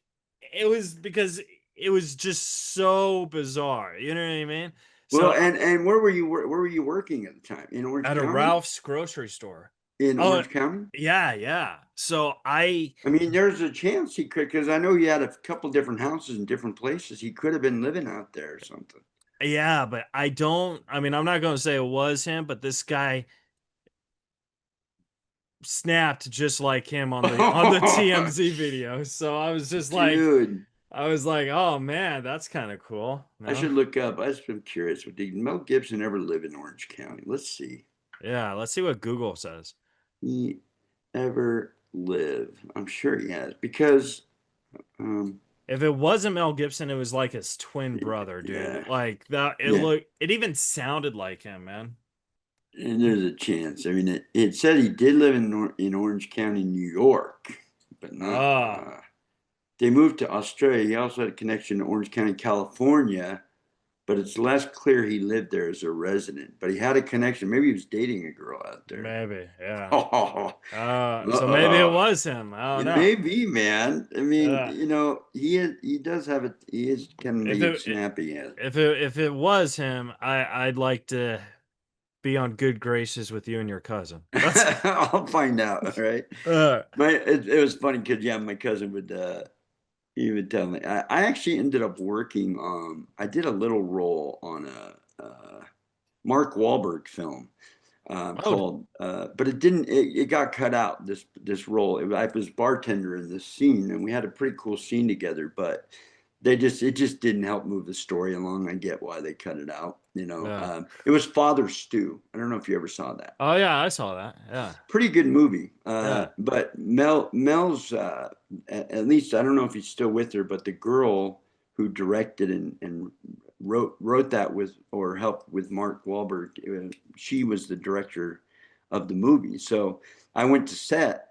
it was because it was just so bizarre. You know what I mean? Well, So and where were you working at the time? In Orange at a County? Ralph's grocery store. in Oh, Orange County? yeah, yeah. So I mean, there's a chance he could, because I know he had a couple different houses in different places. He could have been living out there or something. yeah, but I mean, I'm not going to say it was him, but this guy snapped just like him on the TMZ video. So Dude, I was like, "Oh man, that's kind of cool." I No? should look up. I just been curious. Did Mel Gibson ever live in Orange County? Let's see. Yeah, let's see what Google says. He ever live? I'm sure he has because, um, If it wasn't Mel Gibson, it was like his twin brother, dude. yeah, Like that yeah. it even sounded like him, man. And there's a chance. I mean, it said he did live in Orange County, New York, but not. Ah, They moved to Australia. He also had a connection to Orange County, California, but it's less clear he lived there as a resident. But he had a connection. Maybe he was dating a girl out there. maybe, yeah. Oh, So maybe it uh-oh. was him. I don't It know. may be, man. I mean, Uh, he does have it. He is can if be it snappy. Yeah. if it was him, I'd like to be on good graces with you and your cousin. That's I'll find out. All right. uh It was funny because yeah, my cousin would he would tell me. I actually ended up working. I did a little role on a Mark Wahlberg film oh called, but it didn't. It got cut out. This role. I was bartender in this scene, and we had a pretty cool scene together. But it just didn't help move the story along. I get why they cut it out. yeah. It was Father Stew. I don't know if you ever saw that. Oh yeah, I saw that. Yeah. Pretty good movie. Yeah. But Mel's at least I don't know if he's still with her, but the girl who directed and wrote that with or helped with Mark Wahlberg, she was the director of the movie. So I went to set.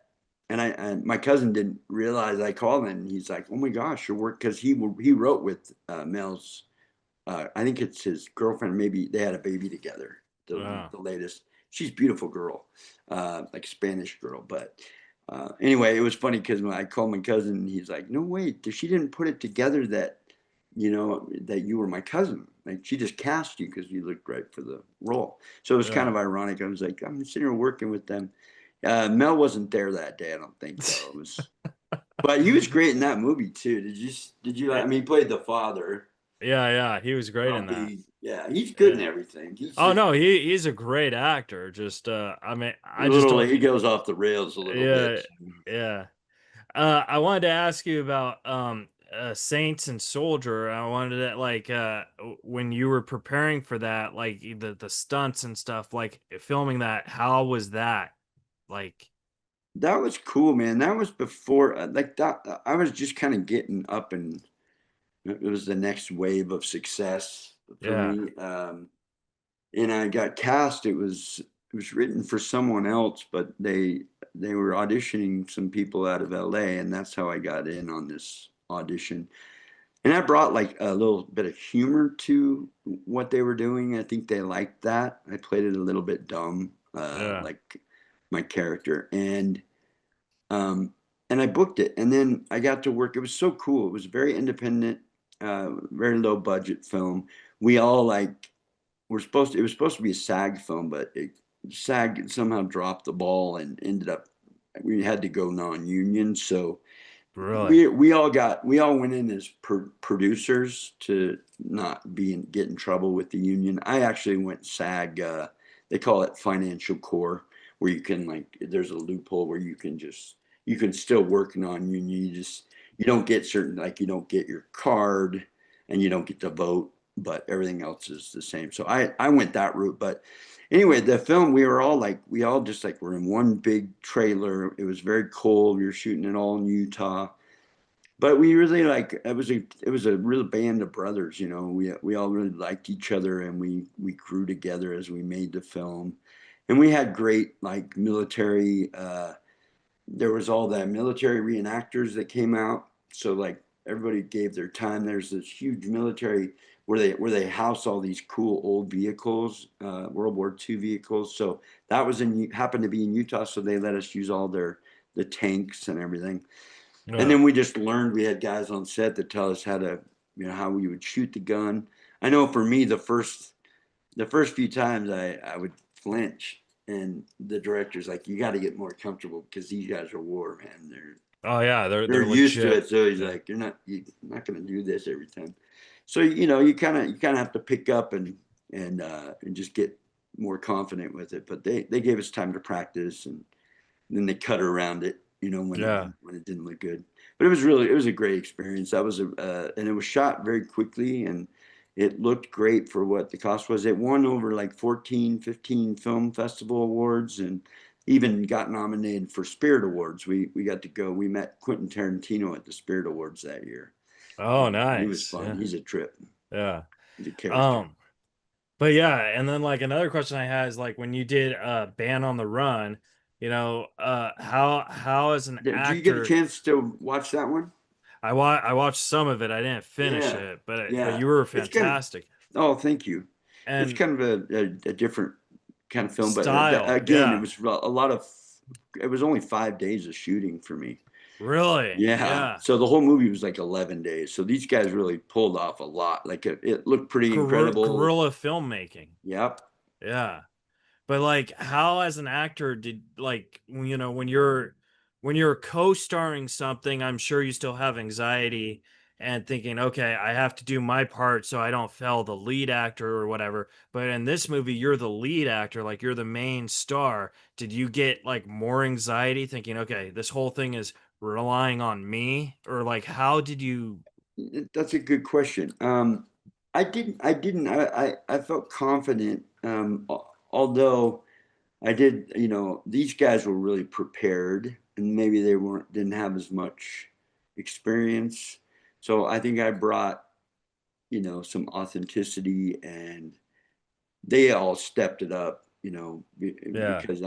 And my cousin didn't realize I called him. And he's like, "Oh my gosh, your work!" Because he wrote with Mel's. I think it's his girlfriend. Maybe they had a baby together. Yeah. The latest. She's a beautiful girl, like Spanish girl. But anyway, it was funny because when I called my cousin, he's like, "No way, she didn't put it together that that you were my cousin. Like she just cast you because you looked right for the role." So it was kind Yeah. of ironic. I was like, I'm sitting here working with them. Mel wasn't there that day. I don't think though. It was, but he was great in that movie too. Did you? I Yeah. mean, he played the father. Yeah, yeah, he was great in that. Grumpy. Yeah, he's good in Yeah. everything. He's Oh just no, he's a great actor. Just I mean, a I just little. don't He goes off the rails a little yeah, bit. yeah. I wanted to ask you about Saints and Soldier. I wanted to like when you were preparing for that, like the stunts and stuff, like filming that, how was that? Like That was cool, man. That was before like that. I was just kind of getting up, and it was the next wave of success for yeah. me. And I got cast. It was written for someone else, but they were auditioning some people out of LA, and that's how I got in on this audition. And I brought like a little bit of humor to what they were doing. I think they liked that. I played it a little bit dumb, Yeah. like my character, um, and I booked it. And then I got to work. It was so cool. It was very independent, very low budget film. We all like it was supposed to be a SAG film, but SAG somehow dropped the ball and ended up we had to go non-union. So Really? we all went in as producers to not get in trouble with the union. I actually went SAG. They call it financial core, where you can like there's a loophole where you can still work non-union. You don't get certain like you don't get your card and you don't get to vote, but everything else is the same. So I went that route. But anyway, the film we all just like were in one big trailer. It was very cold. We were shooting it all in Utah, but we really like it was a real band of brothers. We all really liked each other, and we grew together as we made the film, and we had great like military. There was all the military reenactors that came out, so like everybody gave their time. There's this huge military where they house all these cool old vehicles, World War II vehicles. So that was happened to be in Utah, so they let us use all the tanks and everything. And Yeah. then we just learned. We had guys on set that tell us how to, how we would shoot the gun. I know for me, the first few times I would flinch. and the director's like, you got to get more comfortable because these guys are war, man. Oh yeah, They're they're used to legit. it. So he's Yeah. like, you're not going to do this every time. So you kind of have to pick up and just get more confident with it. But they gave us time to practice, and then they cut around it, Yeah. when it didn't look good. But it was a great experience. That was and it was shot very quickly, and it looked great for what the cost was. It won over like 14, 15 film festival awards, and even got nominated for Spirit Awards. We got to go. We met Quentin Tarantino at the Spirit Awards that year. Oh, He was nice. fun. Yeah. He's a trip. Yeah. He's a character. Um, but yeah, and then like another question I had is like when you did Band on the Run, how as an Did you get a actor, chance to watch that one? I watched some of it. I didn't finish Yeah, it, but yeah. you were It's kind of. fantastic. Oh, thank you. It's And kind of a different kind of film, but style, again, it yeah. was a lot of. It was only 5 days of shooting for me. Really? Yeah, Yeah. so the whole movie was like 11 days. So these guys really pulled off a lot. Like it looked pretty incredible. Guerrilla filmmaking. Yep. Yeah. But like how as an actor did like when you're co-starring something, I'm sure you still have anxiety and thinking, okay, I have to do my part so I don't fail the lead actor or whatever. But in this movie, you're the lead actor, like you're the main star. Did you get like more anxiety thinking, okay, this whole thing is relying on me? Or like how did you That's a good question. I felt confident. Although I did, these guys were really prepared, and maybe didn't have as much experience. So I think I brought, some authenticity, and they all stepped it up, yeah. because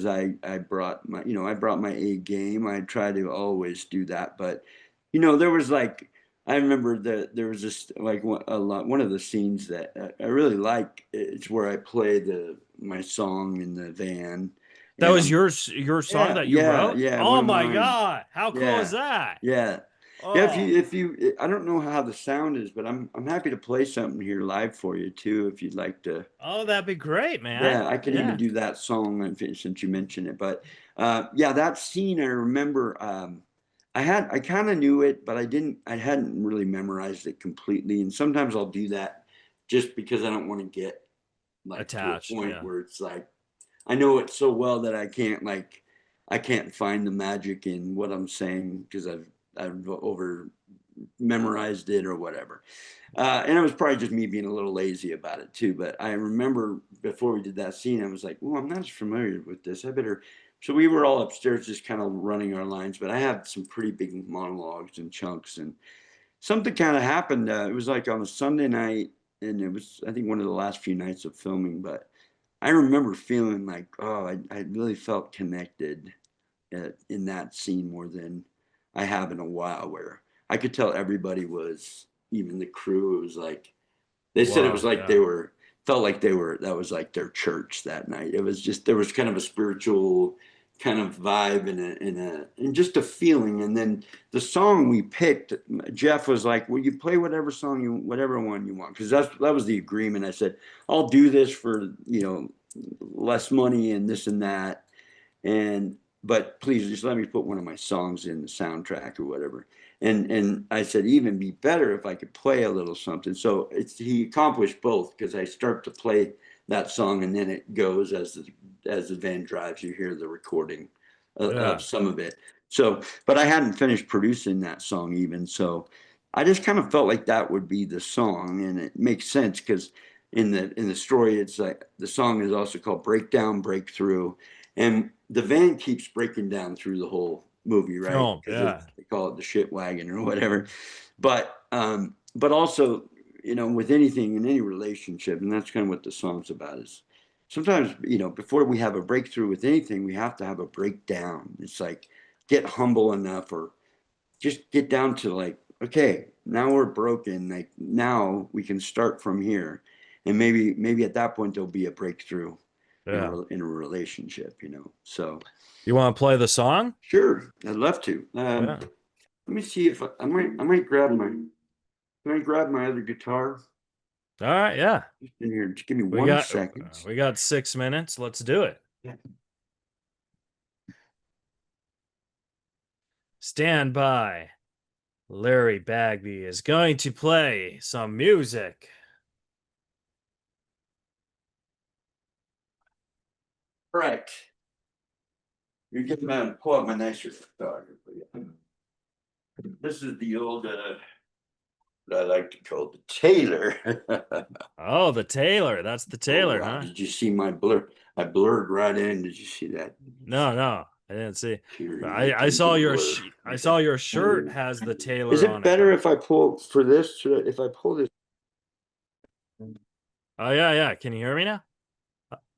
I brought I brought my A game. I try to always do that, but there was like I remember that there was just like one of the scenes that I really like. It's where I play the my song in the van, That and was your song yeah, that you yeah, wrote? yeah, one Oh of my mine. God. How cool is Yeah, that? yeah, yeah. Oh. If you, I don't know how the sound is, but I'm happy to play something here live for you too, if you'd like to. Oh, that'd be great, Yeah, man. I can even Yeah. do that song since you mentioned it. But yeah, that scene I remember. I kind of knew it, but I hadn't really memorized it completely. And sometimes I'll do that just because I don't want to get like to a Attached. point Yeah. where it's like I know it so well that I can't find the magic in what I'm saying because I've over memorized it or whatever. And it was probably just me being a little lazy about it too. But I remember before we did that scene, I was like, "Oh, I'm not as familiar with this. I better." So we were all upstairs just kind of running our lines, but I had some pretty big monologues and chunks, and something kind of happened. It was like on a Sunday night, and it was I think one of the last few nights of filming. But I remember feeling like, oh, I really felt connected in that scene more than I have in a while, where I could tell everybody was, even the crew, it was like, they said it was Whoa. like Yeah. felt like that was like their church that night. It was just, there was kind of a spiritual kind of vibe and just a feeling. And then the song we picked, Jeff was like, well, you play whatever one you want. Cause that was the agreement. I said, I'll do this for, less money and this and that, and but please just let me put one of my songs in the soundtrack or whatever. And I said, even be better if I could play a little something. So he accomplished both, because I start to play that song, and then it goes as the van drives. You hear the recording of Yeah. some of it. So, but I hadn't finished producing that song even. So I just kind of felt like that would be the song, and it makes sense because in the story, it's like the song is also called Breakdown, Breakthrough, and the van keeps breaking down through the whole movie, right? Film. Because Yeah. they call it the shit wagon or whatever. But also, with anything in any relationship, and that's kind of what the song's about, is sometimes, before we have a breakthrough with anything, we have to have a breakdown. It's like get humble enough, or just get down to like, okay, now we're broken. Like now we can start from here, and maybe at that point there'll be a breakthrough Yeah. in a relationship. So You want to play the song? sure, I'd love to. Yeah. Let me see if I might grab my other guitar All right. Yeah. just in here. Just give me one second. We got 6 minutes. Let's do it. Stand by. Larry Bagby is going to play some music. Right. You're getting me to pull up my nicer photography. This is the old what I like to call the Taylor. Oh, the Taylor. That's the Oh Taylor, wow! huh? Did you see my blur? I blurred right in. Did you see that? No, no, I didn't see. Here, let me I change the saw blur. I saw your shirt has the Is Taylor it on it better though. if I pull for this? If I pull this, can Oh yeah, yeah. Can you hear me now?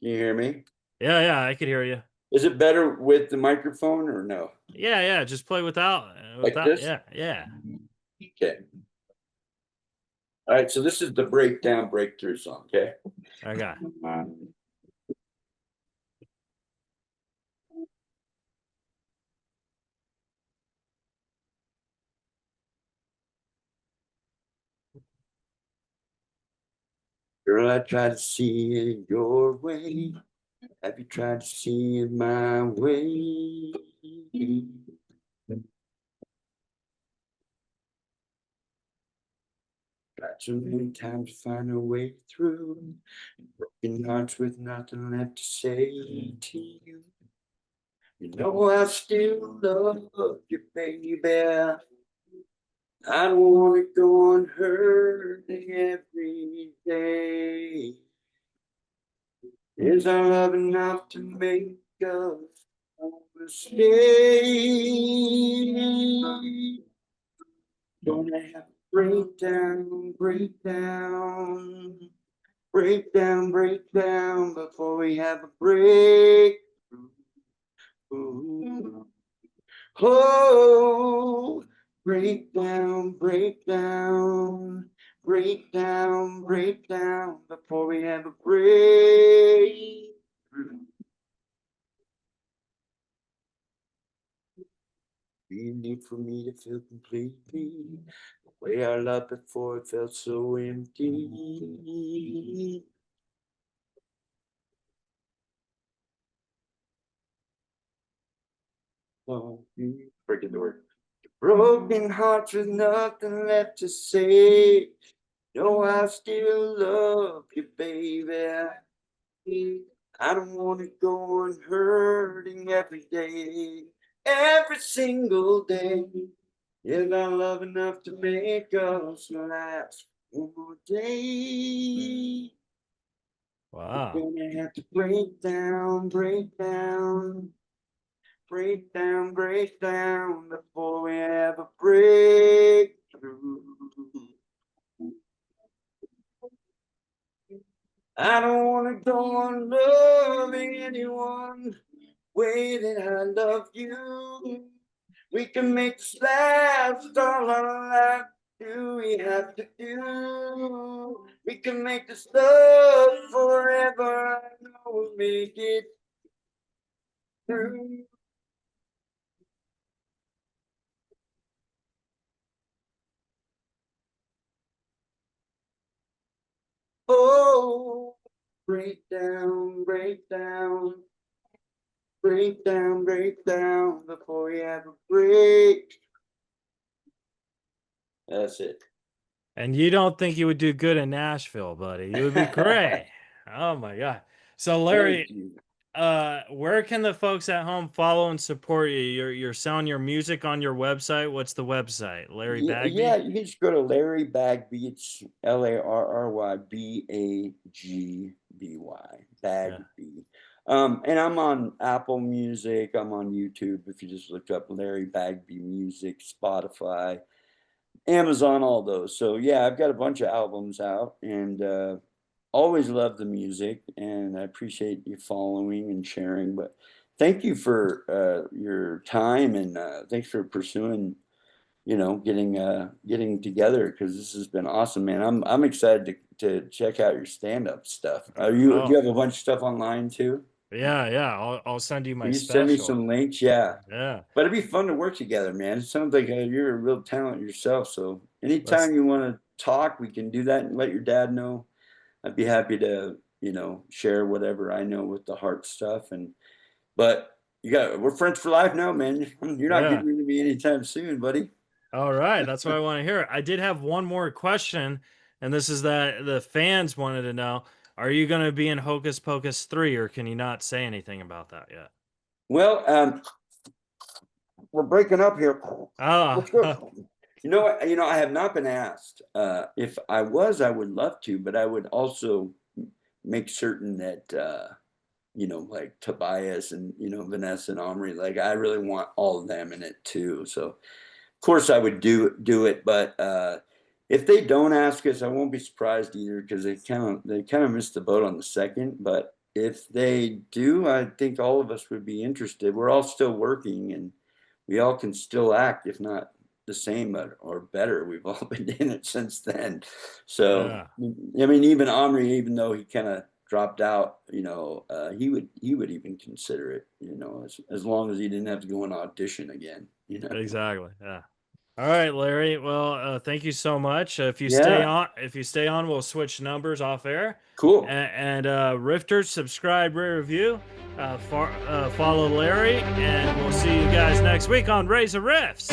you hear me? Yeah, yeah, I could hear you. Is it better with the microphone or no? Yeah, yeah. Just play Like without. this? Yeah, yeah. Okay. All right. So this is the breakdown breakthrough song. Okay. Okay. Girl, I try to see it your way. Have you tried to see it my way? Tried so many times to find a way through. Broken hearts with nothing left to say to you. You know I still love you, baby. I don't want to go on hurting every day. Is our love enough to make us wanna stay? Gonna have to break down, break down, break down, break down before we have a break. Oh, break down, break down, break down, break down before we have a break. You need for me to feel completely the way I loved before it felt so empty. Oh, breaking the word. Broken hearts with nothing left to say. No, I still love you, baby. I don't want to go on hurting every day, every single day. Is our love enough to make us last one more day? We're Wow. gonna have to break down, break down, break down, break down before we have a breakthrough. I don't wanna go on loving anyone way that I love you. We can make this last all our life. Do we have to do? We can make this love forever. I know we'll make it through. Oh, break down, break down, break down, break down before we have a break. That's it. And you don't think you would do good in Nashville, buddy? You would be great. Oh my god. So Thank Larry, you. where can the folks at home follow and support you? You're selling your music on your website. What's the website? Larry Yeah, yeah, Bagby? you can just go to Larry Bagby. It's Larrybagby, Yeah. Bagby. And I'm on Apple Music. I'm on YouTube. If you just look up Larry Bagby Music, Spotify, Amazon, all those. So yeah, I've got a bunch of albums out, and always love the music, and I appreciate you following and sharing. But thank you for your time, and thanks for pursuing, getting together, because this has been awesome, man. I'm excited to check out your stand-up stuff. Do you Oh, have a bunch of stuff online too? yeah, yeah. I'll send you my Will you send me special. some links? Yeah. Yeah. But it'd be fun to work together, man. It sounds like you're a real talent yourself. So Let's anytime you want to talk, we can do that and let your dad know. I'd be happy to, share whatever I know with the heart stuff. But we're friends for life now, man. You're not Yeah. getting rid of me anytime soon, buddy. All right, that's what I want to hear. I did have one more question, and this is that the fans wanted to know: are you going to be in Hocus Pocus 3, or can you not say anything about that yet? Well, we're breaking up here. Oh, Let's go. You know what? I have not been asked. If I was, I would love to, but I would also make certain that like Tobias and Vanessa and Omri, like I really want all of them in it too. So of course I would do it, but if they don't ask us, I won't be surprised either because they kind of missed the boat on the second. But if they do, I think all of us would be interested. We're all still working, and we all can still act, if not the same or better. We've all been in it since then. So yeah, I mean, even Omri, even though he kind of dropped out, he would even consider it, as long as he didn't have to go and audition again. exactly. Yeah. All right, Larry. Well, thank you so much. Yeah, If you stay on, we'll switch numbers off air. cool. And Rifters, subscribe, rate, review, follow Larry, and we'll see you guys next week on Raise the Rifts.